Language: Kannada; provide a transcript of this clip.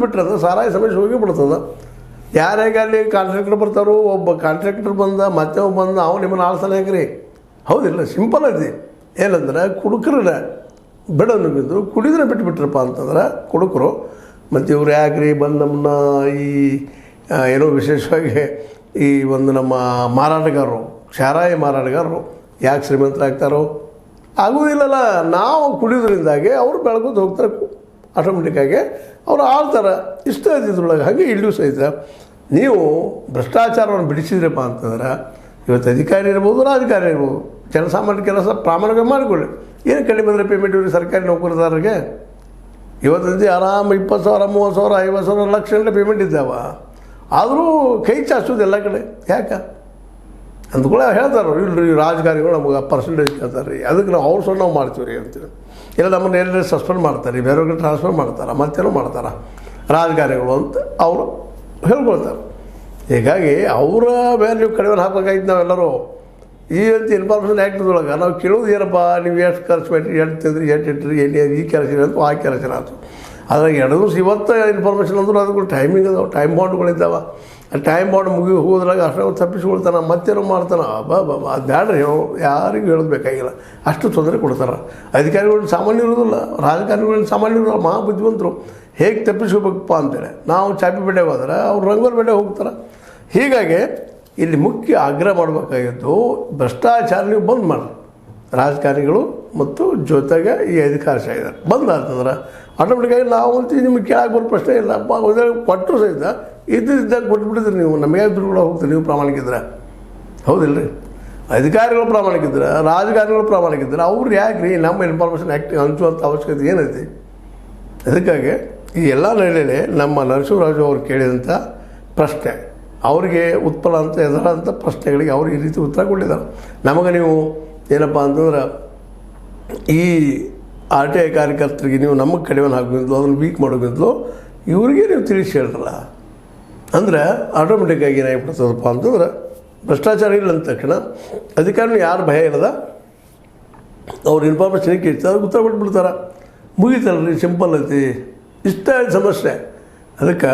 ಬಿಟ್ರೆ ಅಂದ್ರೆ ಸಾರಾಯಿ ಸಮಸ್ಯೆ ಹೋಗಿ ಬಿಡ್ತದೆ. ಯಾರ್ಯಾಗ ಅಲ್ಲಿ ಕಾಂಟ್ರಾಕ್ಟರ್ ಬರ್ತಾರೋ, ಒಬ್ಬ ಕಾಂಟ್ರಾಕ್ಟರ್ ಬಂದ ಮತ್ತೆ ಒಬ್ಬ ಬಂದ ಅವ್ನು ನಿಮ್ಮನ್ನು ಆಳ್ಸಲ್ಲ ಹೆಂಗ್ರಿ? ಹೌದಿಲ್ಲ? ಸಿಂಪಲ್ ಐತಿ. ಏನಂದ್ರೆ ಕುಡುಕರನ್ನ ಬಿಡೋನು ಬಿದ್ದು ಕುಡಿದ್ರೆ ಬಿಟ್ಬಿಟ್ರಪ್ಪ ಅಂತಂದ್ರೆ ಕುಡುಕರು. ಮತ್ತು ಇವ್ರು ಯಾಕ್ರಿ ಬಂದು ನಮ್ಮನ್ನ ಈ ಏನೋ ವಿಶೇಷವಾಗಿ ಈ ಒಂದು ನಮ್ಮ ಮಾರಾಟಗಾರರು, ಸಾರಾಯಿ ಮಾರಾಟಗಾರರು ಯಾಕೆ ಶ್ರೀಮಂತರಾಗ್ತಾರೋ? ಆಗೋದಿಲ್ಲಲ್ಲ. ನಾವು ಕುಡಿಯೋದ್ರಿಂದಾಗೆ ಅವರು ಬೆಳಗೋದು ಹೋಗ್ತಾರೆ, ಆಟೋಮೆಟಿಕ್ಕಾಗಿ ಅವ್ರು ಆಳ್ತಾರೆ. ಇಷ್ಟ ಇದ್ದಿದ್ರೊಳಗೆ ಹಾಗೆ ಇಲ್ಲೂ ಸಹಿತ ನೀವು ಭ್ರಷ್ಟಾಚಾರವನ್ನು ಬಿಡಿಸಿದ್ರಪ್ಪ ಅಂತಂದ್ರೆ ಇವತ್ತು ಅಧಿಕಾರಿ ಇರ್ಬೋದು, ರಾಜಕಾರಣ ಇರ್ಬೋದು, ಜನಸಾಮಾನ್ಯ ಕೆಲಸ ಪ್ರಾಮಾಣಿಕ ಮಾಡಿಕೊಳ್ಳಿ. ಏನು ಕಡಿಮೆ ಬಂದರೆ ಪೇಮೆಂಟ್ ಇವ್ರಿಗೆ ಸರ್ಕಾರಿ ನೌಕರದಾರರಿಗೆ ಇವತ್ತಂದು ಆರಾಮ 20,000, 30,000, 50,000, ಲಕ್ಷ ಗಂಟೆ ಪೇಮೆಂಟ್ ಇದ್ದಾವ. ಆದರೂ ಕೈ ಚಾಚೋದು ಎಲ್ಲ ಕಡೆ. ಯಾಕೆ ಅಂದ್ಕೊಳ್ಳೆ ಹೇಳ್ತಾರೆ, ಇಲ್ಲರಿ ರಾಜಕಾರಣಿಗಳು ನಮಗೆ ಪರ್ಸೆಂಟೇಜ್ ಕೇಳ್ತಾರೆ ರೀ, ಅದಕ್ಕೆ ನಾವು ಅವ್ರು ನಾವು ಮಾಡ್ತೀವಿ ರೀ ಅಂತೀವಿ. ಇಲ್ಲ ನಮ್ಮನ್ನು ಎಲ್ಲರೂ ಸಸ್ಪೆಂಡ್ ಮಾಡ್ತಾರೆ ರೀ, ಬೇರೆಯವ್ರಿಗೆ ಟ್ರಾನ್ಸ್ಫರ್ ಮಾಡ್ತಾರೆ, ಮತ್ತೇನೋ ಮಾಡ್ತಾರೆ ರಾಜಕಾರಣಿಗಳು ಅಂತ ಅವರು ಹೇಳ್ಕೊಳ್ತಾರೆ. ಹೀಗಾಗಿ ಅವರ ಮೇಲೆ ನೀವು ಕಡಿಮೆ ಹಾಕಬೇಕಾಗಿತ್ತು. ನಾವೆಲ್ಲರೂ ಈ ಅಂತ ಇನ್ಫಾರ್ಮೇಷನ್ ಆ್ಯಕ್ಟ್ದೊಳಗೆ ನಾವು ಕೇಳೋದು ಏನಪ್ಪ, ನೀವು ಎಷ್ಟು ಖರ್ಚು ಮಾಡಿರಿ, ಎಷ್ಟು ತಿಂದ್ರಿ, ಎಷ್ಟು ಇಟ್ಟಿರಿ, ಎಲ್ಲಿ ಈ ಕೆಲಸ ಇರೋದು ಆ ಕೆಲಸ ಆಯ್ತು. ಅದ್ರಾಗ ಎರಡು ದಿವಸ ಇವತ್ತು ಇನ್ಫಾರ್ಮೇಷನ್ ಅಂದ್ರೆ ಅದಕ್ಕೆ ಟೈಮಿಂಗ್ ಅದಾವೆ, ಟೈಮ್ ಬಾಂಡ್ಗಳಿದ್ದಾವೆ. ಆ ಟೈಮ್ ಬಾಂಡ್ ಮುಗಿ ಹೋದ್ರಾಗ ಅಷ್ಟು ತಪ್ಪಿಸ್ಕೊಳ್ತಾನೆ, ಮತ್ತೇನೋ ಮಾಡ್ತಾನೆ. ಅದು ಬ್ಯಾಡ್ರಿ, ಯಾರಿಗೂ ಹೇಳೋದು ಬೇಕಾಗಿಲ್ಲ. ಅಷ್ಟು ತೊಂದರೆ ಕೊಡ್ತಾರೆ. ಅಧಿಕಾರಿಗಳು ಸಾಮಾನ್ಯ ಇರೋದಿಲ್ಲ, ರಾಜಕಾರಣಿಗಳು ಸಾಮಾನ್ಯ ಇರೋದಿಲ್ಲ, ಮಹಾ ಬುದ್ಧಿವಂತರು. ಹೇಗೆ ತಪ್ಪಿಸ್ಕೋಬೇಕಪ್ಪ ಅಂತೇಳಿ ನಾವು ಚಾಪಿ ಬೆಡ್ಡೆಗೆ ಹೋದ್ರೆ ಅವ್ರು ರಂಗೋಲಿ ಬೆಡ್ಡೆ ಹೋಗ್ತಾರೆ. ಹೀಗಾಗಿ ಇಲ್ಲಿ ಮುಖ್ಯ ಆಗ್ರಹ ಮಾಡಬೇಕಾಗಿದ್ದು ಭ್ರಷ್ಟಾಚಾರ ನೀವು ಬಂದ್ ಮಾಡಿರಿ. ರಾಜಕಾರಣಿಗಳು ಮತ್ತು ಜೊತೆಗೆ ಈ ಅಧಿಕಾರಶಾಹಿ ಬಂದ್ ಆಗ್ತಂದ್ರೆ ಆಟೋಮೆಟಿಕ್ಕಾಗಿ ನಾವು ಅಂತೀವಿ ನಿಮಗೆ ಕೇಳಕ್ಕೆ ಬರೋ ಪ್ರಶ್ನೆ ಇಲ್ಲ. ಕೊಟ್ಟರು ಸಹಿತ ಇದ್ದಾಗ ಕೊಟ್ಬಿಟ್ಟಿದ್ರಿ ನೀವು, ನಮಗೆ ದುಡ್ಡು ಹೋಗ್ತೀರಿ ನೀವು ಪ್ರಾಮಾಣಿಕಿದ್ರೆ. ಹೌದಿಲ್ಲ ರೀ? ಅಧಿಕಾರಿಗಳು ಪ್ರಾಮಾಣಿಕಿದ್ರೆ, ರಾಜಕಾರಣಿಗಳು ಪ್ರಾಮಾಣಿಕಿದ್ರೆ ಅವ್ರು ಯಾಕೆ ರೀ ನಮ್ಮ ಇನ್ಫಾರ್ಮೇಷನ್ ಆ್ಯಕ್ಟಿವ್ ಹಂಚುವಂಥ ಅವಶ್ಯಕತೆ ಏನೈತಿ? ಅದಕ್ಕಾಗಿ ಈ ಎಲ್ಲ ನಡೆಯಲ್ಲಿ ನಮ್ಮ ನರಸಿಂಹರಾಜು ಅವರು ಕೇಳಿದಂಥ ಪ್ರಶ್ನೆ ಅವರಿಗೆ ಉತ್ಪಲ ಅಂತ ಎದುರಂಥ ಪ್ರಶ್ನೆಗಳಿಗೆ ಅವರು ಈ ರೀತಿ ಉತ್ತರ ಕೊಟ್ಟಿದ್ದಾರೆ. ನಮಗೆ ನೀವು ಏನಪ್ಪ ಅಂತಂದ್ರೆ ಈ ಆರ್ ಟಿ ಐ ಕಾರ್ಯಕರ್ತರಿಗೆ ನೀವು ನಮಗೆ ಕಡಿಮೆ ಹಾಕೋದು, ಅದನ್ನು ವೀಕ್ ಮಾಡೋದಿದ್ಲು ಇವರಿಗೆ ನೀವು ತಿಳಿಸಿ ಹೇಳ್ರಲ್ಲ ಅಂದರೆ ಆಟೋಮೆಟಿಕ್ಕಾಗಿ ಏನಾಗಿಬಿಡ್ತದಪ್ಪ ಅಂತಂದ್ರೆ ಭ್ರಷ್ಟಾಚಾರ ಇಲ್ಲ ಅಂದ ತಕ್ಷಣ ಅಧಿಕಾರಿಗಳು ಯಾರು ಭಯ ಇಲ್ಲದ ಅವ್ರು ಇನ್ಫಾರ್ಮೇಷನ್ ಕೇಳ್ತಾರೆ, ಅದಕ್ಕೆ ಉತ್ತರ ಕೊಟ್ಬಿಡ್ತಾರೆ. ಮುಗಿತಲ್ರಿ, ಸಿಂಪಲ್ ಐತಿ. ಇಷ್ಟ ಸಮಸ್ಯೆ. ಅದಕ್ಕೆ